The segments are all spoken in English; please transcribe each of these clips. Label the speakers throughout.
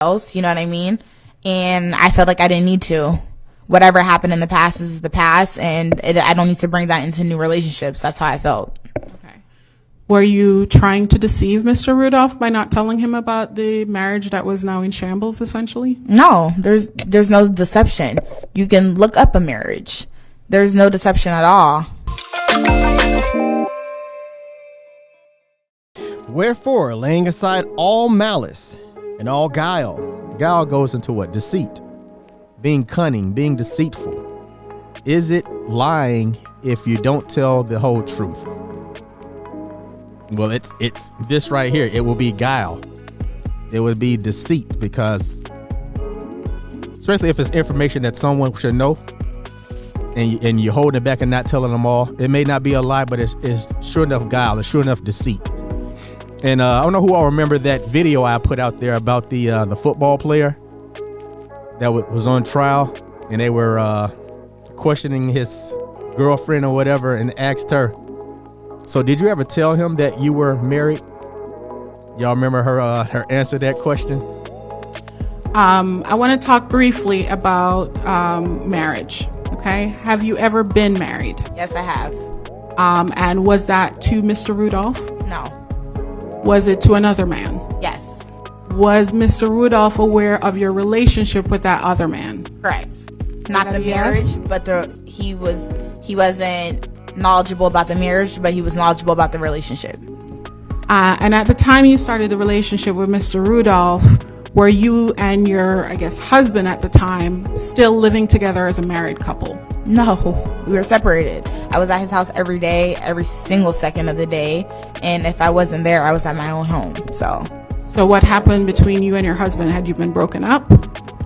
Speaker 1: else, you know what I mean? And I felt like I didn't need to. Whatever happened in the past is the past, and I don't need to bring that into new relationships. That's how I felt.
Speaker 2: Okay. Were you trying to deceive Mr. Rudolph by not telling him about the marriage that was now in shambles, essentially?
Speaker 1: No, there's no deception. You can look up a marriage. There's no deception at all.
Speaker 3: Wherefore, laying aside all malice and all guile. Guile goes into what? Deceit. Being cunning, being deceitful. Is it lying if you don't tell the whole truth? Well, it's this right here. It will be guile. It would be deceit, because especially if it's information that someone should know, and you're holding it back and not telling them all. It may not be a lie, but it's sure enough guile. It's sure enough deceit. And I don't know who all remember that video I put out there about the football player that was on trial, and they were questioning his girlfriend or whatever, and asked her, so did you ever tell him that you were married? Y'all remember her answer to that question?
Speaker 2: I want to talk briefly about marriage. Okay. Have you ever been married?
Speaker 1: Yes, I have.
Speaker 2: And was that to Mr. Rudolph?
Speaker 1: No.
Speaker 2: Was it to another man?
Speaker 1: Yes.
Speaker 2: Was Mr. Rudolph aware of your relationship with that other man?
Speaker 1: Correct. Not the marriage, but he wasn't knowledgeable about the marriage, but he was knowledgeable about the relationship.
Speaker 2: And at the time you started the relationship with Mr. Rudolph, were you and your, I guess, husband at the time still living together as a married couple?
Speaker 1: No, we were separated. I was at his house every day, every single second of the day. And if I wasn't there, I was at my own home.
Speaker 2: So what happened between you and your husband? Had you been broken up?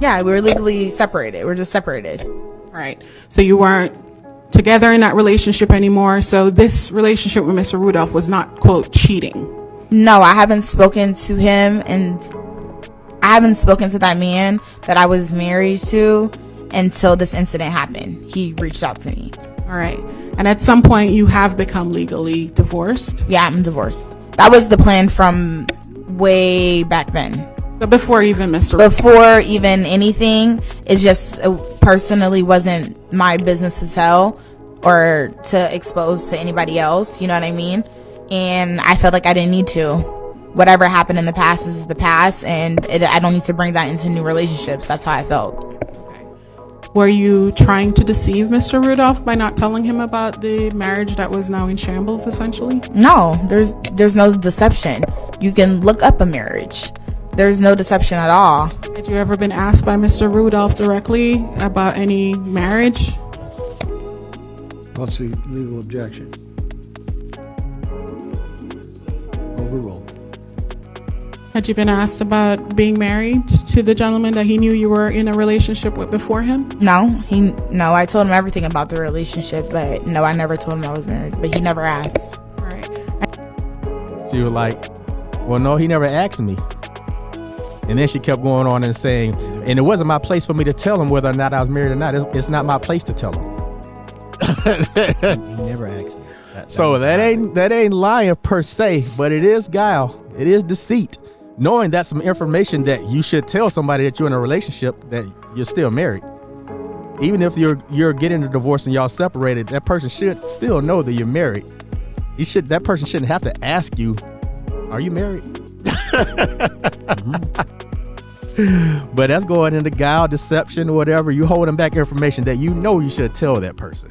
Speaker 1: Yeah, we were legally separated. We're just separated.
Speaker 2: All right. So you weren't together in that relationship anymore. So this relationship with Mr. Rudolph was not, quote, cheating.
Speaker 1: No, I haven't spoken to him, and I haven't spoken to that man that I was married to until this incident happened. He reached out to me.
Speaker 2: All right. And at some point you have become legally divorced?
Speaker 1: Yeah, I'm divorced. That was the plan from way back then.
Speaker 2: So before even
Speaker 1: Before even anything, it just personally wasn't my business to tell or to expose to anybody else. You know what I mean? And I felt like I didn't need to. Whatever happened in the past is the past, and I don't need to bring that into new relationships. That's how I felt.
Speaker 2: Okay. Were you trying to deceive Mr. Rudolph by not telling him about the marriage that was now in shambles, essentially?
Speaker 1: No, there's no deception. You can look up a marriage. There's no deception at all.
Speaker 2: Had you ever been asked by Mr. Rudolph directly about any marriage?
Speaker 4: What's the legal objection? Overruled.
Speaker 2: Had you been asked about being married to the gentleman that he knew you were in a relationship with before him?
Speaker 1: No, I told him everything about the relationship, but no, I never told him I was married, but he never asked.
Speaker 2: All right.
Speaker 3: She was like, well, no, he never asked me. And then she kept going on and saying, and it wasn't my place for me to tell him whether or not I was married or not. It's not my place to tell him.
Speaker 5: He never asked me.
Speaker 3: So that ain't lying per se, but it is guile. It is deceit. Knowing that's some information that you should tell somebody that you're in a relationship that you're still married. Even if you're getting a divorce and y'all separated, that person should still know that you're married. That person shouldn't have to ask you, are you married? But that's going into guile, deception, or whatever. You holding back information that you know you should tell that person.